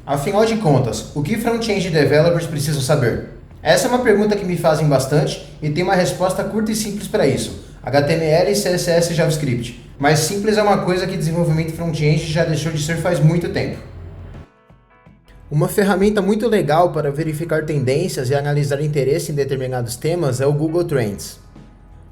Afinal de contas, o que front-end developers precisam saber? Essa é uma pergunta que me fazem bastante e tem uma resposta curta e simples para isso: HTML, CSS e JavaScript. Mas simples é uma coisa que desenvolvimento front-end já deixou de ser faz muito tempo. Uma ferramenta muito legal para verificar tendências e analisar interesse em determinados temas é o Google Trends.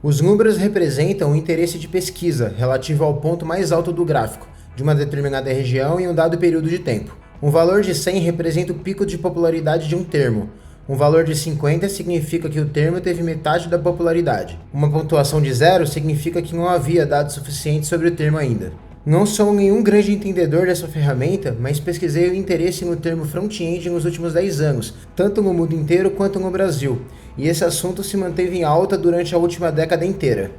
Os números representam o interesse de pesquisa relativo ao ponto mais alto do gráfico, de uma determinada região em um dado período de tempo. Um valor de 100 representa o pico de popularidade de um termo. Um valor de 50 significa que o termo teve metade da popularidade. Uma pontuação de 0 significa que não havia dados suficientes sobre o termo ainda. Não sou nenhum grande entendedor dessa ferramenta, mas pesquisei o interesse no termo front-end nos últimos 10 anos, tanto no mundo inteiro quanto no Brasil, e esse assunto se manteve em alta durante a última década inteira.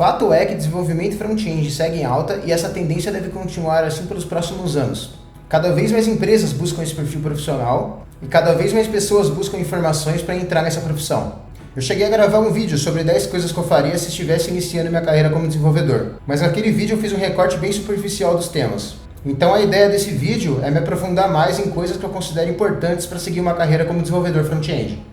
Fato é que desenvolvimento front-end segue em alta e essa tendência deve continuar assim pelos próximos anos. Cada vez mais empresas buscam esse perfil profissional e cada vez mais pessoas buscam informações para entrar nessa profissão. Eu cheguei a gravar um vídeo sobre 10 coisas que eu faria se estivesse iniciando minha carreira como desenvolvedor, mas naquele vídeo eu fiz um recorte bem superficial dos temas. Então a ideia desse vídeo é me aprofundar mais em coisas que eu considero importantes para seguir uma carreira como desenvolvedor front-end.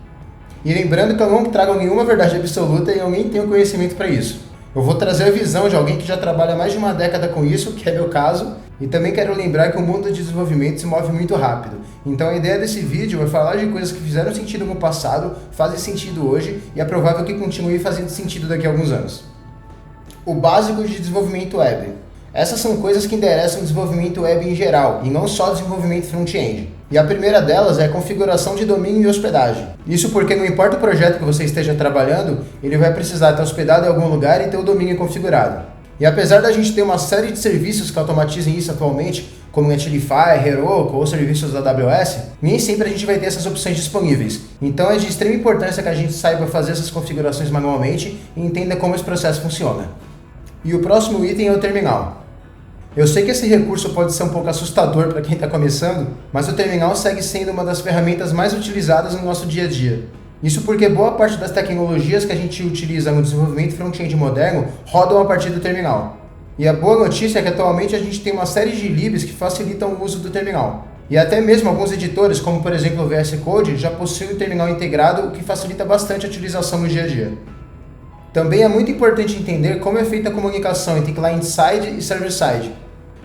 E lembrando que eu não trago nenhuma verdade absoluta e eu nem tenho conhecimento para isso. Eu vou trazer a visão de alguém que já trabalha mais de uma década com isso, que é meu caso, e também quero lembrar que o mundo de desenvolvimento se move muito rápido. Então a ideia desse vídeo é falar de coisas que fizeram sentido no passado, fazem sentido hoje e é provável que continue fazendo sentido daqui a alguns anos. O básico de desenvolvimento web. Essas são coisas que endereçam o desenvolvimento web em geral, e não só desenvolvimento front-end. E a primeira delas é a configuração de domínio e hospedagem. Isso porque não importa o projeto que você esteja trabalhando, ele vai precisar estar hospedado em algum lugar e ter o domínio configurado. E apesar da gente ter uma série de serviços que automatizem isso atualmente, como Netlify, Heroku ou serviços da AWS, nem sempre a gente vai ter essas opções disponíveis. Então é de extrema importância que a gente saiba fazer essas configurações manualmente e entenda como esse processo funciona. E o próximo item é o terminal. Eu sei que esse recurso pode ser um pouco assustador para quem está começando, mas o terminal segue sendo uma das ferramentas mais utilizadas no nosso dia a dia. Isso porque boa parte das tecnologias que a gente utiliza no desenvolvimento front-end moderno rodam a partir do terminal. E a boa notícia é que atualmente a gente tem uma série de libs que facilitam o uso do terminal. E até mesmo alguns editores, como por exemplo o VS Code, já possuem um terminal integrado, o que facilita bastante a utilização no dia a dia. Também é muito importante entender como é feita a comunicação entre client-side e server-side.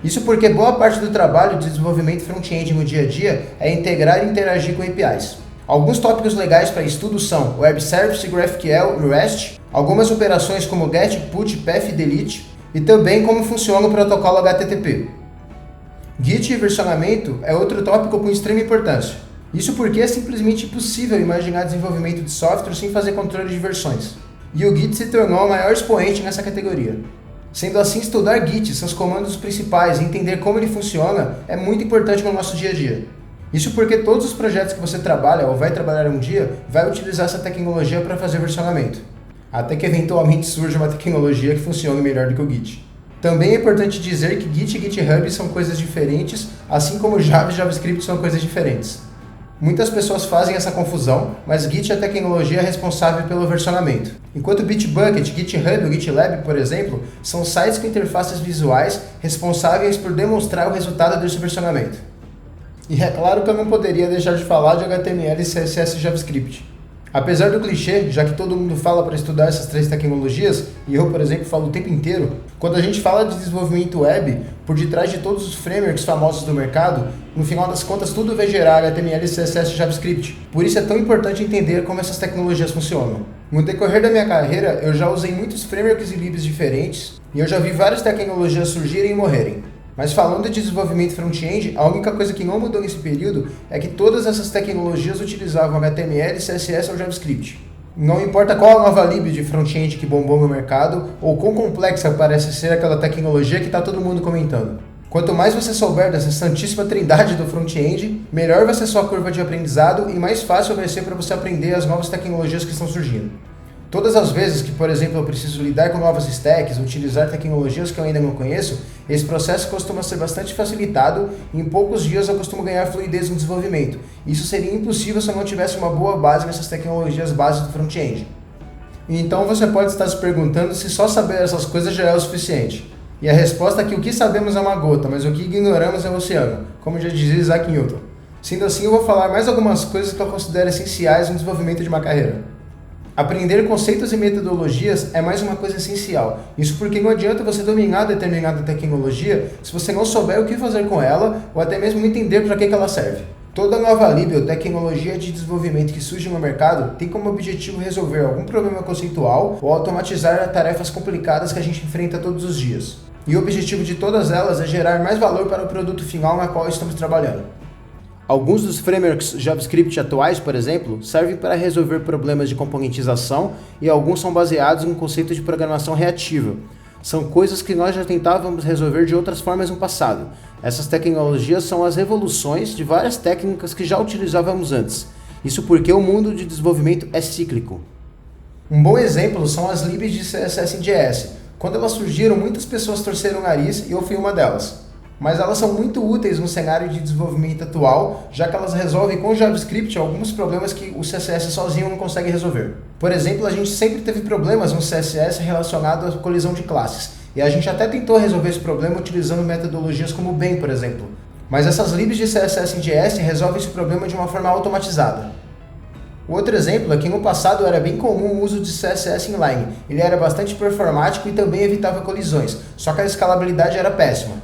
Isso porque boa parte do trabalho de desenvolvimento front-end no dia a dia é integrar e interagir com APIs. Alguns tópicos legais para estudo são Web Service, GraphQL e REST, algumas operações como GET, PUT, PATH e DELETE, e também como funciona o protocolo HTTP. Git e versionamento é outro tópico com extrema importância. Isso porque é simplesmente impossível imaginar desenvolvimento de software sem fazer controle de versões. E o Git se tornou o maior expoente nessa categoria. Sendo assim, estudar Git, seus comandos principais e entender como ele funciona é muito importante no nosso dia a dia. Isso porque todos os projetos que você trabalha ou vai trabalhar um dia vai utilizar essa tecnologia para fazer versionamento. Até que eventualmente surja uma tecnologia que funcione melhor do que o Git. Também é importante dizer que Git e GitHub são coisas diferentes, assim como Java e JavaScript são coisas diferentes. Muitas pessoas fazem essa confusão, mas Git é a tecnologia responsável pelo versionamento. Enquanto Bitbucket, GitHub ou GitLab, por exemplo, são sites com interfaces visuais responsáveis por demonstrar o resultado desse versionamento. E é claro que eu não poderia deixar de falar de HTML, CSS e JavaScript. Apesar do clichê, já que todo mundo fala para estudar essas três tecnologias, e eu, por exemplo, falo o tempo inteiro, quando a gente fala de desenvolvimento web, por detrás de todos os frameworks famosos do mercado, no final das contas tudo vai gerar HTML, CSS e JavaScript. Por isso é tão importante entender como essas tecnologias funcionam. No decorrer da minha carreira, eu já usei muitos frameworks e libs diferentes, e eu já vi várias tecnologias surgirem e morrerem. Mas falando de desenvolvimento front-end, a única coisa que não mudou nesse período é que todas essas tecnologias utilizavam HTML, CSS ou JavaScript. Não importa qual a nova lib de front-end que bombou no mercado, ou quão complexa parece ser aquela tecnologia que está todo mundo comentando. Quanto mais você souber dessa santíssima trindade do front-end, melhor vai ser sua curva de aprendizado e mais fácil vai ser para você aprender as novas tecnologias que estão surgindo. Todas as vezes que, por exemplo, eu preciso lidar com novas stacks, utilizar tecnologias que eu ainda não conheço, esse processo costuma ser bastante facilitado e em poucos dias eu costumo ganhar fluidez no desenvolvimento. Isso seria impossível se eu não tivesse uma boa base nessas tecnologias bases do front-end. Então você pode estar se perguntando se só saber essas coisas já é o suficiente. E a resposta é que o que sabemos é uma gota, mas o que ignoramos é o oceano, como já dizia Isaac Newton. Sendo assim, eu vou falar mais algumas coisas que eu considero essenciais no desenvolvimento de uma carreira. Aprender conceitos e metodologias é mais uma coisa essencial. Isso porque não adianta você dominar determinada tecnologia se você não souber o que fazer com ela ou até mesmo entender para que ela serve. Toda nova lib ou tecnologia de desenvolvimento que surge no mercado tem como objetivo resolver algum problema conceitual ou automatizar tarefas complicadas que a gente enfrenta todos os dias. E o objetivo de todas elas é gerar mais valor para o produto final na qual estamos trabalhando. Alguns dos frameworks JavaScript atuais, por exemplo, servem para resolver problemas de componentização e alguns são baseados em um conceito de programação reativa. São coisas que nós já tentávamos resolver de outras formas no passado. Essas tecnologias são as evoluções de várias técnicas que já utilizávamos antes. Isso porque o mundo de desenvolvimento é cíclico. Um bom exemplo são as libs de CSS e JS. Quando elas surgiram, muitas pessoas torceram o nariz e eu fui uma delas. Mas elas são muito úteis no cenário de desenvolvimento atual, já que elas resolvem com JavaScript alguns problemas que o CSS sozinho não consegue resolver. Por exemplo, a gente sempre teve problemas no CSS relacionados à colisão de classes, e a gente até tentou resolver esse problema utilizando metodologias como o BEM, por exemplo. Mas essas libs de CSS e JS resolvem esse problema de uma forma automatizada. O outro exemplo é que no passado era bem comum o uso de CSS inline. Ele era bastante performático e também evitava colisões, só que a escalabilidade era péssima.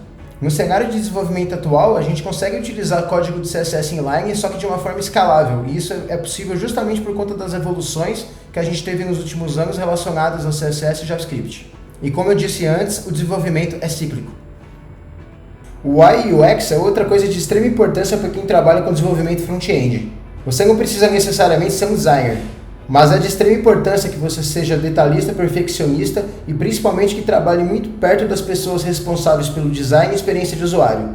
No cenário de desenvolvimento atual, a gente consegue utilizar código de CSS inline, só que de uma forma escalável, e isso é possível justamente por conta das evoluções que a gente teve nos últimos anos relacionadas ao CSS e JavaScript. E como eu disse antes, o desenvolvimento é cíclico. O UI e UX é outra coisa de extrema importância para quem trabalha com desenvolvimento front-end. Você não precisa necessariamente ser um designer, mas é de extrema importância que você seja detalhista, perfeccionista e principalmente que trabalhe muito perto das pessoas responsáveis pelo design e experiência de usuário.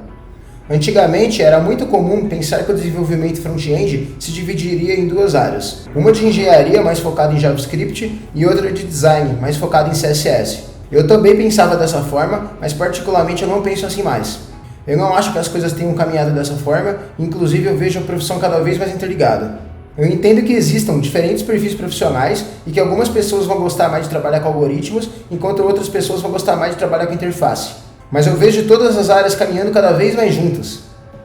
Antigamente era muito comum pensar que o desenvolvimento front-end se dividiria em duas áreas, uma de engenharia mais focada em JavaScript e outra de design mais focada em CSS. Eu também pensava dessa forma, mas particularmente eu não penso assim mais. Eu não acho que as coisas tenham caminhado dessa forma, inclusive eu vejo a profissão cada vez mais interligada. Eu entendo que existam diferentes perfis profissionais e que algumas pessoas vão gostar mais de trabalhar com algoritmos, enquanto outras pessoas vão gostar mais de trabalhar com interface. Mas eu vejo todas as áreas caminhando cada vez mais juntas.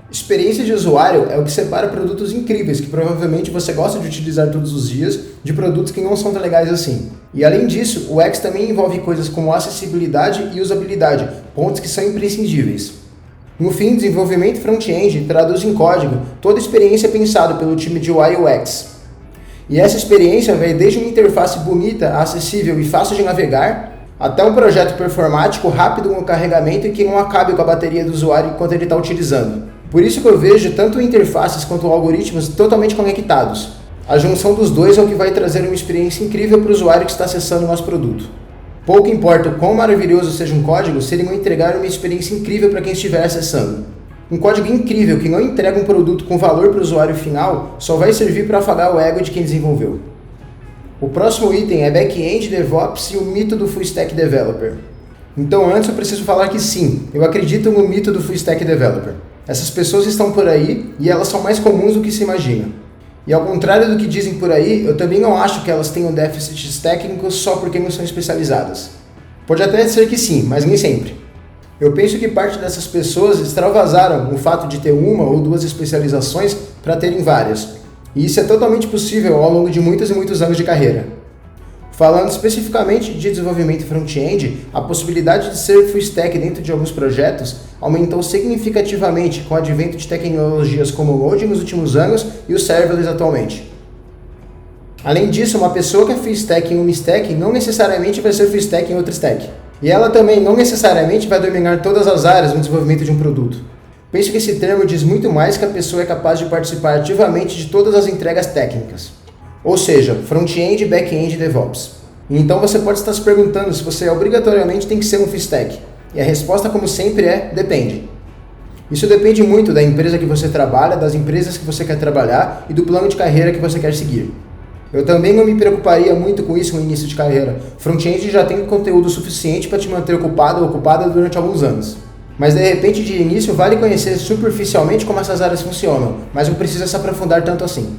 Experiência de usuário é o que separa produtos incríveis que provavelmente você gosta de utilizar todos os dias de produtos que não são tão legais assim. E além disso, o UX também envolve coisas como acessibilidade e usabilidade, pontos que são imprescindíveis. No fim, desenvolvimento front-end traduz em código toda a experiência pensada pelo time de UI e UX. E essa experiência vai desde uma interface bonita, acessível e fácil de navegar, até um projeto performático rápido no carregamento e que não acabe com a bateria do usuário enquanto ele está utilizando. Por isso que eu vejo tanto interfaces quanto algoritmos totalmente conectados. A junção dos dois é o que vai trazer uma experiência incrível para o usuário que está acessando o nosso produto. Pouco importa o quão maravilhoso seja um código se ele não entregar uma experiência incrível para quem estiver acessando. Um código incrível que não entrega um produto com valor para o usuário final só vai servir para afagar o ego de quem desenvolveu. O próximo item é Back-end DevOps e o mito do Full Stack Developer. Então antes eu preciso falar que sim, eu acredito no mito do Full Stack Developer. Essas pessoas estão por aí e elas são mais comuns do que se imagina. E ao contrário do que dizem por aí, eu também não acho que elas tenham déficits técnicos só porque não são especializadas. Pode até ser que sim, mas nem sempre. Eu penso que parte dessas pessoas extravasaram o fato de ter uma ou duas especializações para terem várias. E isso é totalmente possível ao longo de muitos e muitos anos de carreira. Falando especificamente de desenvolvimento front-end, a possibilidade de ser full stack dentro de alguns projetos aumentou significativamente com o advento de tecnologias como o Node nos últimos anos e o serverless atualmente. Além disso, uma pessoa que é full stack em uma stack não necessariamente vai ser full stack em outra stack. E ela também não necessariamente vai dominar todas as áreas no desenvolvimento de um produto. Penso que esse termo diz muito mais que a pessoa é capaz de participar ativamente de todas as entregas técnicas. Ou seja, front-end, back-end e DevOps. Então você pode estar se perguntando se você obrigatoriamente tem que ser um full stack. E a resposta, como sempre, é depende. Isso depende muito da empresa que você trabalha, das empresas que você quer trabalhar e do plano de carreira que você quer seguir. Eu também não me preocuparia muito com isso no início de carreira. Front-end já tem conteúdo suficiente para te manter ocupado ou ocupada durante alguns anos. Mas de repente, de início, vale conhecer superficialmente como essas áreas funcionam, mas não precisa se aprofundar tanto assim.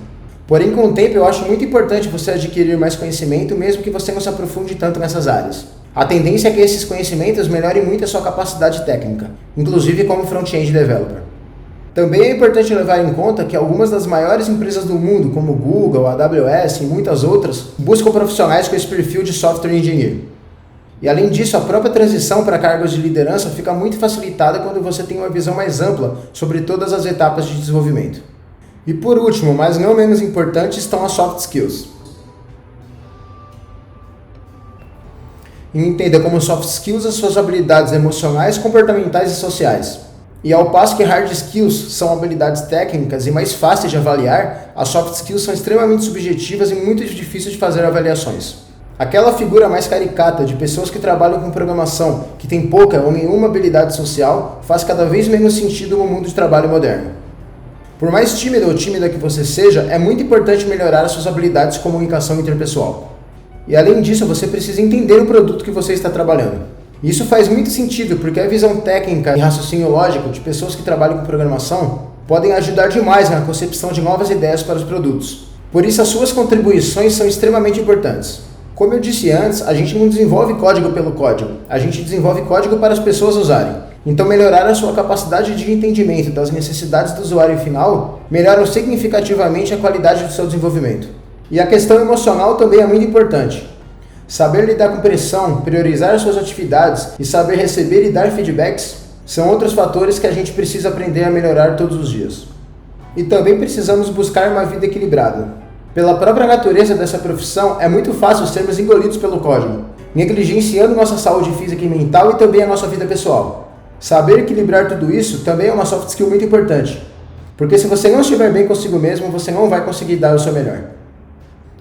Porém, com o tempo, eu acho muito importante você adquirir mais conhecimento, mesmo que você não se aprofunde tanto nessas áreas. A tendência é que esses conhecimentos melhorem muito a sua capacidade técnica, inclusive como front-end developer. Também é importante levar em conta que algumas das maiores empresas do mundo, como Google, AWS e muitas outras, buscam profissionais com esse perfil de software engineer. E além disso, a própria transição para cargos de liderança fica muito facilitada quando você tem uma visão mais ampla sobre todas as etapas de desenvolvimento. E por último, mas não menos importante, estão as soft skills. Entenda como soft skills as suas habilidades emocionais, comportamentais e sociais. E ao passo que hard skills são habilidades técnicas e mais fáceis de avaliar, as soft skills são extremamente subjetivas e muito difíceis de fazer avaliações. Aquela figura mais caricata de pessoas que trabalham com programação, que tem pouca ou nenhuma habilidade social, faz cada vez menos sentido no mundo de trabalho moderno. Por mais tímido ou tímida que você seja, é muito importante melhorar as suas habilidades de comunicação interpessoal. E além disso, você precisa entender o produto que você está trabalhando. Isso faz muito sentido, porque a visão técnica e raciocínio lógico de pessoas que trabalham com programação podem ajudar demais na concepção de novas ideias para os produtos. Por isso, as suas contribuições são extremamente importantes. Como eu disse antes, a gente não desenvolve código pelo código, a gente desenvolve código para as pessoas usarem. Então, melhorar a sua capacidade de entendimento das necessidades do usuário final melhora significativamente a qualidade do seu desenvolvimento. E a questão emocional também é muito importante. Saber lidar com pressão, priorizar suas atividades e saber receber e dar feedbacks são outros fatores que a gente precisa aprender a melhorar todos os dias. E também precisamos buscar uma vida equilibrada. Pela própria natureza dessa profissão, é muito fácil sermos engolidos pelo código, negligenciando nossa saúde física e mental e também a nossa vida pessoal. Saber equilibrar tudo isso também é uma soft skill muito importante, porque se você não estiver bem consigo mesmo, você não vai conseguir dar o seu melhor.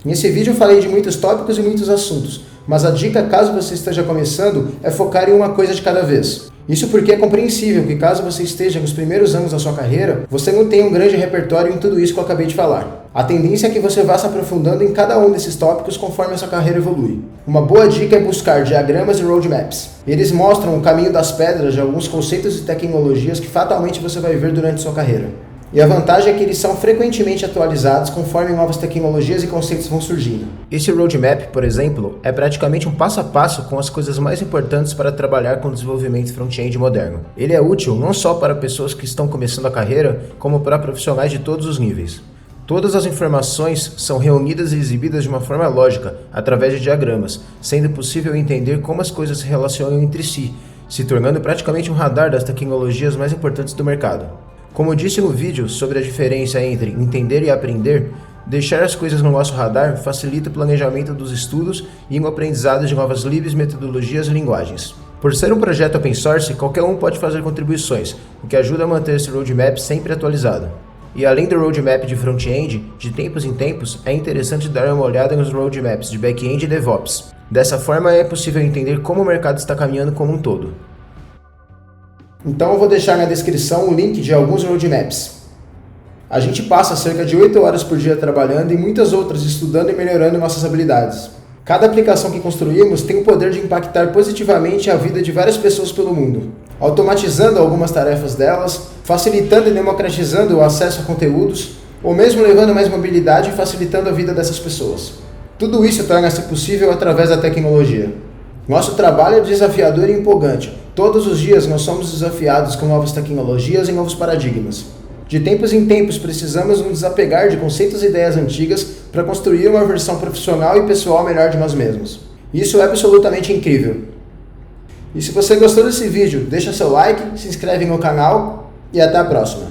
Nesse vídeo eu falei de muitos tópicos e muitos assuntos, mas a dica, caso você esteja começando, é focar em uma coisa de cada vez. Isso porque é compreensível que caso você esteja nos primeiros anos da sua carreira, você não tenha um grande repertório em tudo isso que eu acabei de falar. A tendência é que você vá se aprofundando em cada um desses tópicos conforme a sua carreira evolui. Uma boa dica é buscar diagramas e roadmaps. Eles mostram o caminho das pedras de alguns conceitos e tecnologias que fatalmente você vai ver durante sua carreira. E a vantagem é que eles são frequentemente atualizados conforme novas tecnologias e conceitos vão surgindo. Esse roadmap, por exemplo, é praticamente um passo a passo com as coisas mais importantes para trabalhar com desenvolvimento front-end moderno. Ele é útil não só para pessoas que estão começando a carreira, como para profissionais de todos os níveis. Todas as informações são reunidas e exibidas de uma forma lógica, através de diagramas, sendo possível entender como as coisas se relacionam entre si, se tornando praticamente um radar das tecnologias mais importantes do mercado. Como disse no vídeo sobre a diferença entre entender e aprender, deixar as coisas no nosso radar facilita o planejamento dos estudos e o aprendizado de novas libs, metodologias e linguagens. Por ser um projeto open source, qualquer um pode fazer contribuições, o que ajuda a manter esse roadmap sempre atualizado. E além do roadmap de front-end, de tempos em tempos, é interessante dar uma olhada nos roadmaps de back-end e DevOps. Dessa forma é possível entender como o mercado está caminhando como um todo. Então eu vou deixar na descrição o link de alguns roadmaps. A gente passa cerca de 8 horas por dia trabalhando e muitas outras estudando e melhorando nossas habilidades. Cada aplicação que construímos tem o poder de impactar positivamente a vida de várias pessoas pelo mundo, automatizando algumas tarefas delas, facilitando e democratizando o acesso a conteúdos, ou mesmo levando mais mobilidade e facilitando a vida dessas pessoas. Tudo isso torna-se possível através da tecnologia. Nosso trabalho é desafiador e empolgante. Todos os dias nós somos desafiados com novas tecnologias e novos paradigmas. De tempos em tempos precisamos nos desapegar de conceitos e ideias antigas para construir uma versão profissional e pessoal melhor de nós mesmos. Isso é absolutamente incrível. E se você gostou desse vídeo, deixa seu like, se inscreve no canal e até a próxima.